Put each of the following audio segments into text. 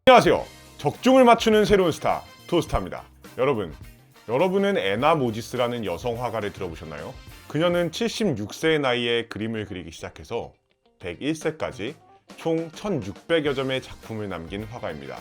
안녕하세요. 적중을 맞추는 새로운 스타 투스타입니다. 여러분은 애나 모지스라는 여성 화가를 들어보셨나요? 그녀는 76세의 나이에 그림을 그리기 시작해서 101세까지 총 1600여 점의 작품을 남긴 화가입니다.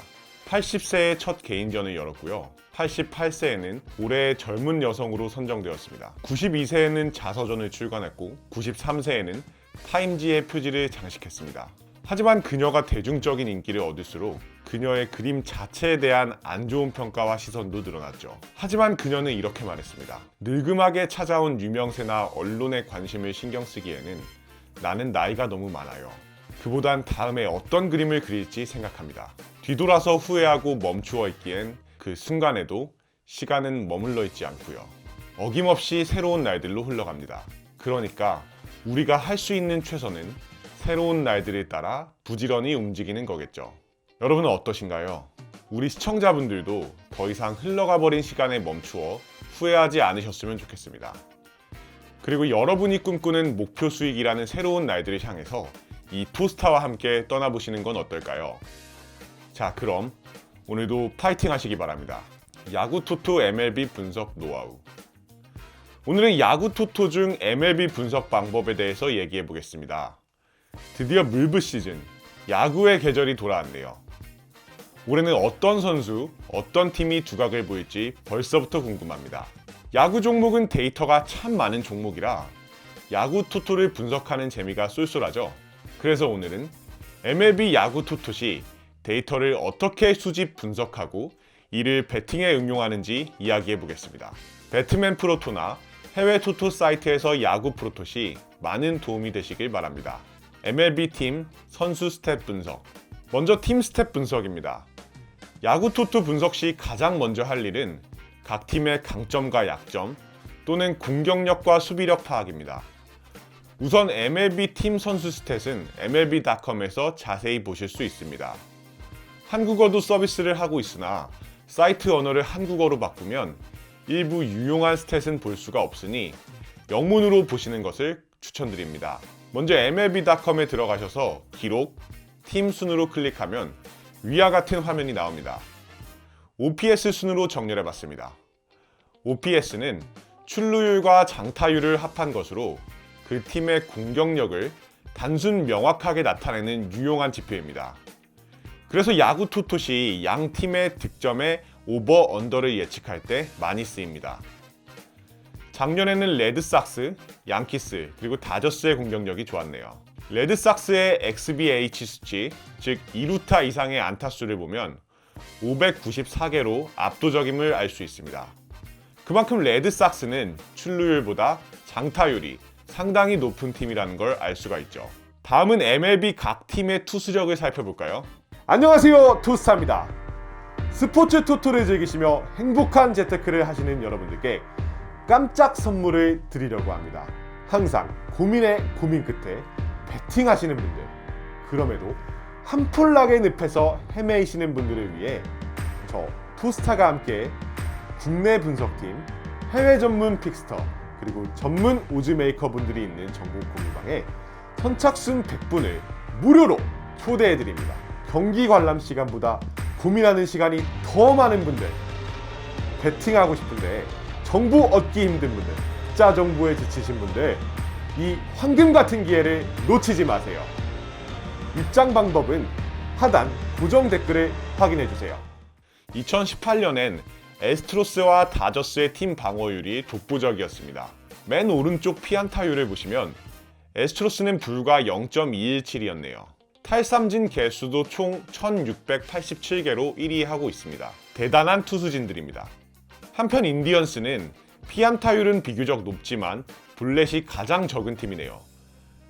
80세에 첫 개인전을 열었고요. 88세에는 올해의 젊은 여성으로 선정되었습니다. 92세에는 자서전을 출간했고 93세에는 타임지의 표지를 장식했습니다. 하지만 그녀가 대중적인 인기를 얻을수록 그녀의 그림 자체에 대한 안 좋은 평가와 시선도 늘어났죠. 하지만 그녀는 이렇게 말했습니다. 늙음하게 찾아온 유명세나 언론의 관심을 신경 쓰기에는 나는 나이가 너무 많아요. 그보단 다음에 어떤 그림을 그릴지 생각합니다. 뒤돌아서 후회하고 멈추어 있기엔 그 순간에도 시간은 머물러 있지 않고요. 어김없이 새로운 날들로 흘러갑니다. 그러니까 우리가 할 수 있는 최선은 새로운 날들을 따라 부지런히 움직이는 거겠죠. 여러분은 어떠신가요? 우리 시청자분들도 더 이상 흘러가 버린 시간에 멈추어 후회하지 않으셨으면 좋겠습니다. 그리고 여러분이 꿈꾸는 목표 수익이라는 새로운 날들을 향해서 이 투스타와 함께 떠나보시는 건 어떨까요? 자, 그럼 오늘도 파이팅 하시기 바랍니다. 야구 토토 MLB 분석 노하우. 오늘은 야구 토토 중 MLB 분석 방법에 대해서 얘기해 보겠습니다. 드디어 물브 시즌, 야구의 계절이 돌아왔네요. 올해는 어떤 선수, 어떤 팀이 두각을 보일지 벌써부터 궁금합니다. 야구 종목은 데이터가 참 많은 종목이라 야구 토토를 분석하는 재미가 쏠쏠하죠. 그래서 오늘은 MLB 야구 토토 시 데이터를 어떻게 수집 분석하고 이를 배팅에 응용하는지 이야기해 보겠습니다. 배트맨 프로토나 해외 토토 사이트에서 야구 프로토 시 많은 도움이 되시길 바랍니다. MLB 팀 선수 스탯 분석. 먼저 팀 스탯 분석입니다. 야구 토토 분석 시 가장 먼저 할 일은 각 팀의 강점과 약점 또는 공격력과 수비력 파악입니다. 우선 MLB 팀 선수 스탯은 MLB.com에서 자세히 보실 수 있습니다. 한국어도 서비스를 하고 있으나 사이트 언어를 한국어로 바꾸면 일부 유용한 스탯은 볼 수가 없으니 영문으로 보시는 것을 추천드립니다. 먼저 MLB.com에 들어가셔서 기록, 팀 순으로 클릭하면 위와 같은 화면이 나옵니다. OPS 순으로 정렬해봤습니다. OPS는 출루율과 장타율을 합한 것으로 그 팀의 공격력을 단순 명확하게 나타내는 유용한 지표입니다. 그래서 야구 토토 시 양 팀의 득점의 오버 언더를 예측할 때 많이 쓰입니다. 작년에는 레드삭스, 양키스, 그리고 다저스의 공격력이 좋았네요. 레드삭스의 XBH 수치, 즉 2루타 이상의 안타수를 보면 594개로 압도적임을 알 수 있습니다. 그만큼 레드삭스는 출루율보다 장타율이 상당히 높은 팀이라는 걸 알 수가 있죠. 다음은 MLB 각 팀의 투수력을 살펴볼까요? 안녕하세요, 투스타입니다. 스포츠 토토를 즐기시며 행복한 재테크를 하시는 여러분들께 깜짝 선물을 드리려고 합니다. 항상 고민에 고민 끝에 베팅하시는 분들, 그럼에도 한풀나게 늪에서 헤매이시는 분들을 위해 저 투스타가 함께 국내 분석팀, 해외 전문 픽스터, 그리고 전문 오즈메이커 분들이 있는 전국 공유방에 선착순 100분을 무료로 초대해드립니다. 경기 관람 시간보다 고민하는 시간이 더 많은 분들, 베팅하고 싶은데 정보 얻기 힘든 분들, 숫자 정보에 지치신 분들, 이 황금 같은 기회를 놓치지 마세요. 입장 방법은 하단 고정 댓글을 확인해 주세요. 2018년엔 애스트로스와 다저스의 팀 방어율이 독보적이었습니다. 맨 오른쪽 피안타율을 보시면 애스트로스는 불과 0.217이었네요. 탈삼진 개수도 총 1687개로 1위 하고 있습니다. 대단한 투수진들입니다. 한편 인디언스는 피안타율은 비교적 높지만 볼넷이 가장 적은 팀이네요.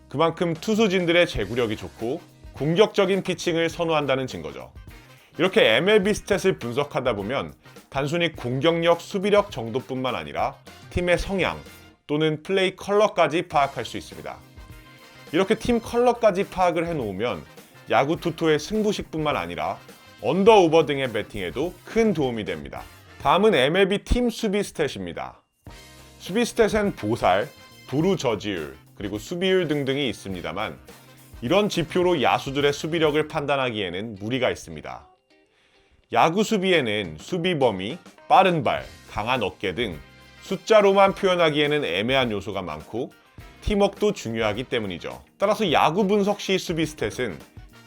그만큼 투수진들의 제구력이 좋고 공격적인 피칭을 선호한다는 증거죠. 이렇게 MLB 스탯을 분석하다 보면 단순히 공격력, 수비력 정도뿐만 아니라 팀의 성향 또는 플레이 컬러까지 파악할 수 있습니다. 이렇게 팀 컬러까지 파악을 해놓으면 야구 토토의 승부식뿐만 아니라 언더 오버 등의 배팅에도 큰 도움이 됩니다. 다음은 MLB 팀 수비 스탯입니다. 수비 스탯엔 보살, 도루 저지율, 그리고 수비율 등등이 있습니다만 이런 지표로 야수들의 수비력을 판단하기에는 무리가 있습니다. 야구 수비에는 수비 범위, 빠른 발, 강한 어깨 등 숫자로만 표현하기에는 애매한 요소가 많고 팀워크도 중요하기 때문이죠. 따라서 야구 분석 시 수비 스탯은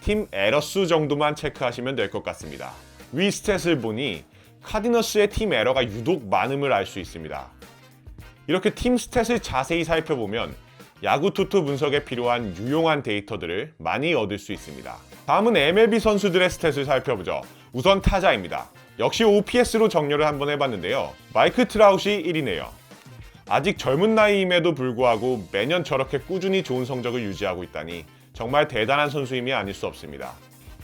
팀 에러 수 정도만 체크하시면 될 것 같습니다. 위 스탯을 보니 카디너스의 팀 에러가 유독 많음을 알 수 있습니다. 이렇게 팀 스탯을 자세히 살펴보면 야구 투수 분석에 필요한 유용한 데이터들을 많이 얻을 수 있습니다. 다음은 MLB 선수들의 스탯을 살펴보죠. 우선 타자입니다. 역시 OPS로 정렬을 한번 해봤는데요. 마이크 트라웃이 1위네요. 아직 젊은 나이임에도 불구하고 매년 저렇게 꾸준히 좋은 성적을 유지하고 있다니 정말 대단한 선수임이 아닐 수 없습니다.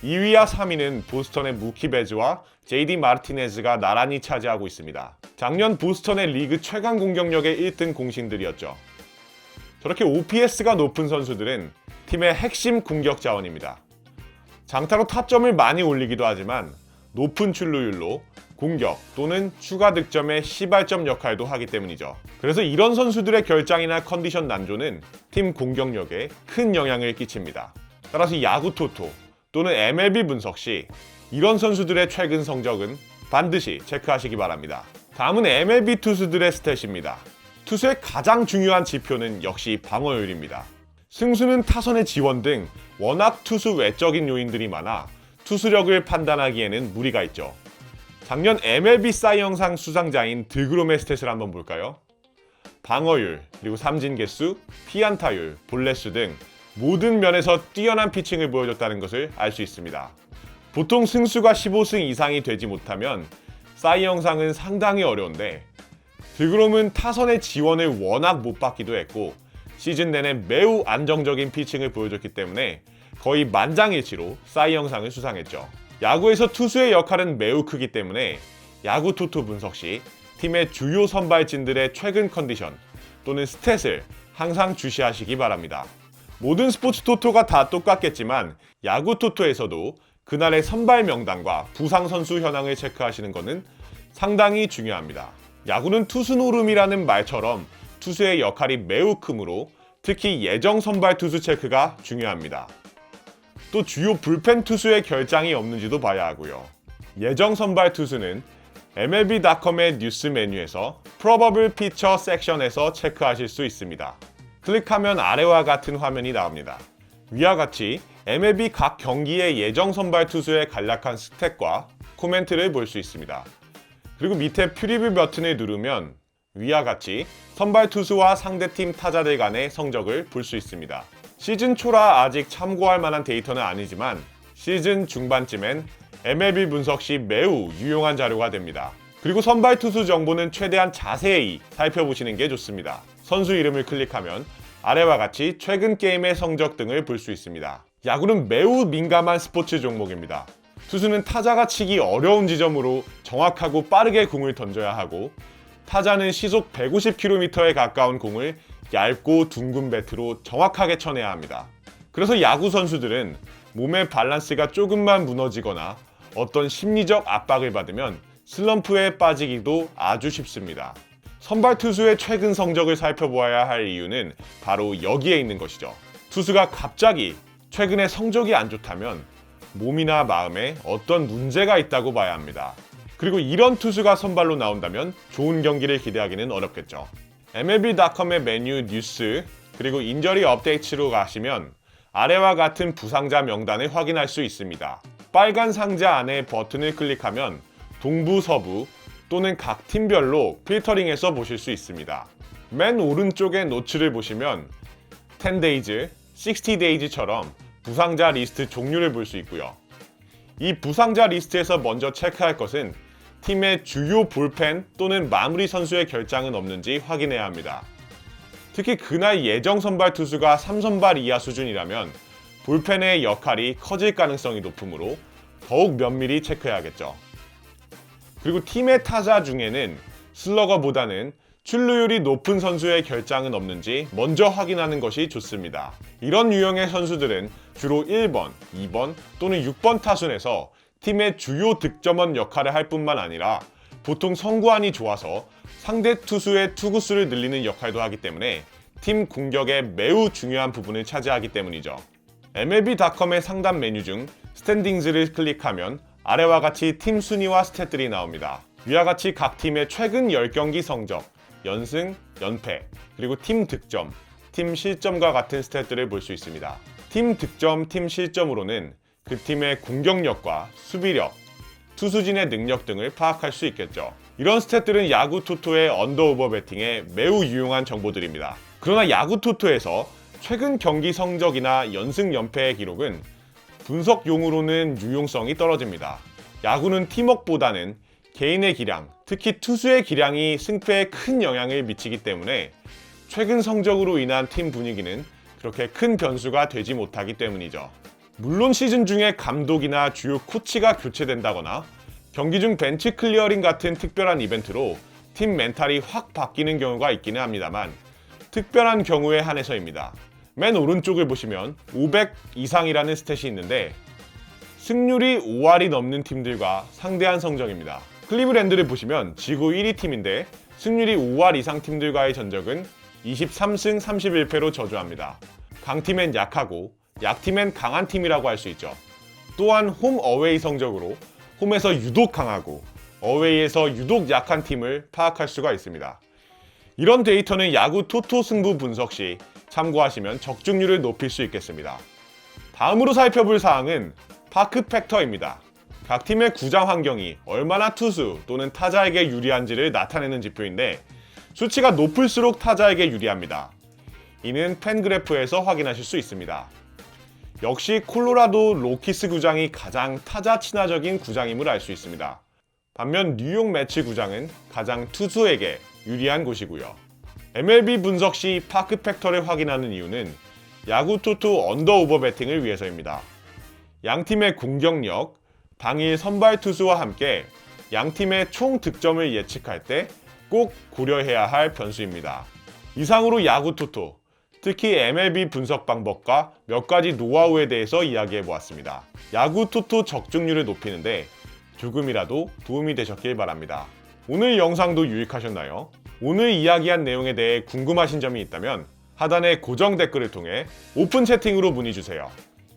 2위와 3위는 보스턴의 무키 베즈와 JD 마르티네즈가 나란히 차지하고 있습니다. 작년 보스턴의 리그 최강 공격력의 1등 공신들이었죠. 저렇게 OPS가 높은 선수들은 팀의 핵심 공격 자원입니다. 장타로 타점을 많이 올리기도 하지만 높은 출루율로 공격 또는 추가 득점의 시발점 역할도 하기 때문이죠. 그래서 이런 선수들의 결장이나 컨디션 난조는 팀 공격력에 큰 영향을 끼칩니다. 따라서 야구 토토 또는 MLB 분석 시 이런 선수들의 최근 성적은 반드시 체크하시기 바랍니다. 다음은 MLB 투수들의 스탯입니다. 투수의 가장 중요한 지표는 역시 방어율입니다. 승수는 타선의 지원 등 워낙 투수 외적인 요인들이 많아 투수력을 판단하기에는 무리가 있죠. 작년 MLB 사이 영상 수상자인 드그롬의 스탯을 한번 볼까요? 방어율, 그리고 삼진 개수, 피안타율, 볼넷수 등 모든 면에서 뛰어난 피칭을 보여줬다는 것을 알 수 있습니다. 보통 승수가 15승 이상이 되지 못하면 사이 영상은 상당히 어려운데 드그롬은 타선의 지원을 워낙 못 받기도 했고 시즌 내내 매우 안정적인 피칭을 보여줬기 때문에 거의 만장일치로 사이 영상을 수상했죠. 야구에서 투수의 역할은 매우 크기 때문에 야구 투투 분석 시 팀의 주요 선발진들의 최근 컨디션 또는 스탯을 항상 주시하시기 바랍니다. 모든 스포츠 토토가 다 똑같겠지만 야구 토토에서도 그날의 선발 명단과 부상 선수 현황을 체크하시는 것은 상당히 중요합니다. 야구는 투수 노름이라는 말처럼 투수의 역할이 매우 크므로 특히 예정 선발 투수 체크가 중요합니다. 또 주요 불펜 투수의 결장이 없는지도 봐야 하고요. 예정 선발 투수는 MLB.com의 뉴스 메뉴에서 Probable Pitcher 섹션에서 체크하실 수 있습니다. 클릭하면 아래와 같은 화면이 나옵니다. 위와 같이 MLB 각 경기의 예정 선발 투수의 간략한 스탯과 코멘트를 볼 수 있습니다. 그리고 밑에 프리뷰 버튼을 누르면 위와 같이 선발 투수와 상대팀 타자들 간의 성적을 볼 수 있습니다. 시즌 초라 아직 참고할 만한 데이터는 아니지만 시즌 중반쯤엔 MLB 분석 시 매우 유용한 자료가 됩니다. 그리고 선발 투수 정보는 최대한 자세히 살펴보시는 게 좋습니다. 선수 이름을 클릭하면 아래와 같이 최근 게임의 성적 등을 볼 수 있습니다. 야구는 매우 민감한 스포츠 종목입니다. 투수는 타자가 치기 어려운 지점으로 정확하고 빠르게 공을 던져야 하고 타자는 시속 150km에 가까운 공을 얇고 둥근 배트로 정확하게 쳐내야 합니다. 그래서 야구 선수들은 몸의 밸런스가 조금만 무너지거나 어떤 심리적 압박을 받으면 슬럼프에 빠지기도 아주 쉽습니다. 선발 투수의 최근 성적을 살펴보아야 할 이유는 바로 여기에 있는 것이죠. 투수가 갑자기 최근에 성적이 안 좋다면 몸이나 마음에 어떤 문제가 있다고 봐야 합니다. 그리고 이런 투수가 선발로 나온다면 좋은 경기를 기대하기는 어렵겠죠. MLB.com의 메뉴 뉴스 그리고 인저리 업데이트로 가시면 아래와 같은 부상자 명단을 확인할 수 있습니다. 빨간 상자 안에 버튼을 클릭하면 동부, 서부 또는 각 팀별로 필터링해서 보실 수 있습니다. 맨 오른쪽의 노출을 보시면 10days, 60days처럼 부상자 리스트 종류를 볼 수 있고요. 이 부상자 리스트에서 먼저 체크할 것은 팀의 주요 불펜 또는 마무리 선수의 결장은 없는지 확인해야 합니다. 특히 그날 예정 선발 투수가 3선발 이하 수준이라면 불펜의 역할이 커질 가능성이 높으므로 더욱 면밀히 체크해야겠죠. 그리고 팀의 타자 중에는 슬러거보다는 출루율이 높은 선수의 결장은 없는지 먼저 확인하는 것이 좋습니다. 이런 유형의 선수들은 주로 1번, 2번 또는 6번 타순에서 팀의 주요 득점원 역할을 할 뿐만 아니라 보통 성구안이 좋아서 상대 투수의 투구수를 늘리는 역할도 하기 때문에 팀 공격에 매우 중요한 부분을 차지하기 때문이죠. MLB.com의 상단 메뉴 중 스탠딩즈를 클릭하면 아래와 같이 팀 순위와 스탯들이 나옵니다. 위와 같이 각 팀의 최근 10경기 성적, 연승, 연패, 그리고 팀 득점, 팀 실점과 같은 스탯들을 볼 수 있습니다. 팀 득점, 팀 실점으로는 그 팀의 공격력과 수비력, 투수진의 능력 등을 파악할 수 있겠죠. 이런 스탯들은 야구 토토의 언더오버 배팅에 매우 유용한 정보들입니다. 그러나 야구 토토에서 최근 경기 성적이나 연승 연패의 기록은 분석용으로는 유용성이 떨어집니다. 야구는 팀워크보다는 개인의 기량, 특히 투수의 기량이 승패에 큰 영향을 미치기 때문에 최근 성적으로 인한 팀 분위기는 그렇게 큰 변수가 되지 못하기 때문이죠. 물론 시즌 중에 감독이나 주요 코치가 교체된다거나 경기 중 벤치 클리어링 같은 특별한 이벤트로 팀 멘탈이 확 바뀌는 경우가 있기는 합니다만 특별한 경우에 한해서입니다. 맨 오른쪽을 보시면 500 이상이라는 스탯이 있는데 승률이 5할이 넘는 팀들과 상대한 성적입니다. 클리브랜드를 보시면 지구 1위 팀인데 승률이 5할 이상 팀들과의 전적은 23승 31패로 저조합니다. 강팀엔 약하고 약팀엔 강한 팀이라고 할 수 있죠. 또한 홈 어웨이 성적으로 홈에서 유독 강하고 어웨이에서 유독 약한 팀을 파악할 수가 있습니다. 이런 데이터는 야구 토토 승부 분석 시 참고하시면 적중률을 높일 수 있겠습니다. 다음으로 살펴볼 사항은 파크 팩터입니다. 각 팀의 구장 환경이 얼마나 투수 또는 타자에게 유리한지를 나타내는 지표인데 수치가 높을수록 타자에게 유리합니다. 이는 팬그래프에서 확인하실 수 있습니다. 역시 콜로라도 로키스 구장이 가장 타자 친화적인 구장임을 알 수 있습니다. 반면 뉴욕 매치 구장은 가장 투수에게 유리한 곳이고요. MLB 분석 시 파크 팩터를 확인하는 이유는 야구 토토 언더오버 배팅을 위해서입니다. 양팀의 공격력, 당일 선발 투수와 함께 양팀의 총 득점을 예측할 때 꼭 고려해야 할 변수입니다. 이상으로 야구 토토, 특히 MLB 분석 방법과 몇 가지 노하우에 대해서 이야기해 보았습니다. 야구 토토 적중률을 높이는데 조금이라도 도움이 되셨길 바랍니다. 오늘 영상도 유익하셨나요? 오늘 이야기한 내용에 대해 궁금하신 점이 있다면 하단의 고정 댓글을 통해 오픈 채팅으로 문의 주세요.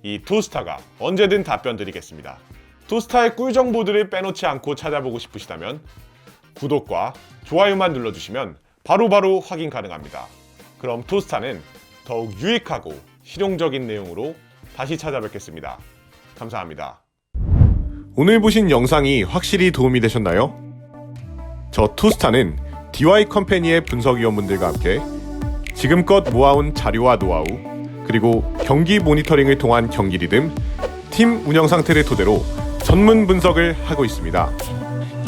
이 토스타가 언제든 답변 드리겠습니다. 토스타의 꿀 정보들을 빼놓지 않고 찾아보고 싶으시다면 구독과 좋아요만 눌러주시면 바로바로 확인 가능합니다. 그럼 토스타는 더욱 유익하고 실용적인 내용으로 다시 찾아뵙겠습니다. 감사합니다. 오늘 보신 영상이 확실히 도움이 되셨나요? 저 토스타는 DY 컴퍼니의 분석위원분들과 함께 지금껏 모아온 자료와 노하우, 그리고 경기 모니터링을 통한 경기 리듬, 팀 운영 상태를 토대로 전문 분석을 하고 있습니다.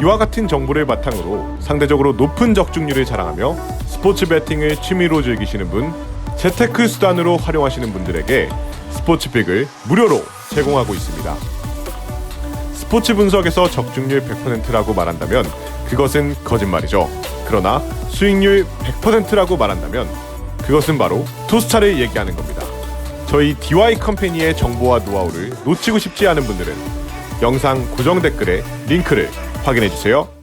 이와 같은 정보를 바탕으로 상대적으로 높은 적중률을 자랑하며 스포츠 배팅을 취미로 즐기시는 분, 재테크 수단으로 활용하시는 분들에게 스포츠픽을 무료로 제공하고 있습니다. 스포츠 분석에서 적중률 100%라고 말한다면 그것은 거짓말이죠. 그러나 수익률 100%라고 말한다면 그것은 바로 토스타를 얘기하는 겁니다. 저희 DY 컴퍼니의 정보와 노하우를 놓치고 싶지 않은 분들은 영상 고정 댓글에 링크를 확인해주세요.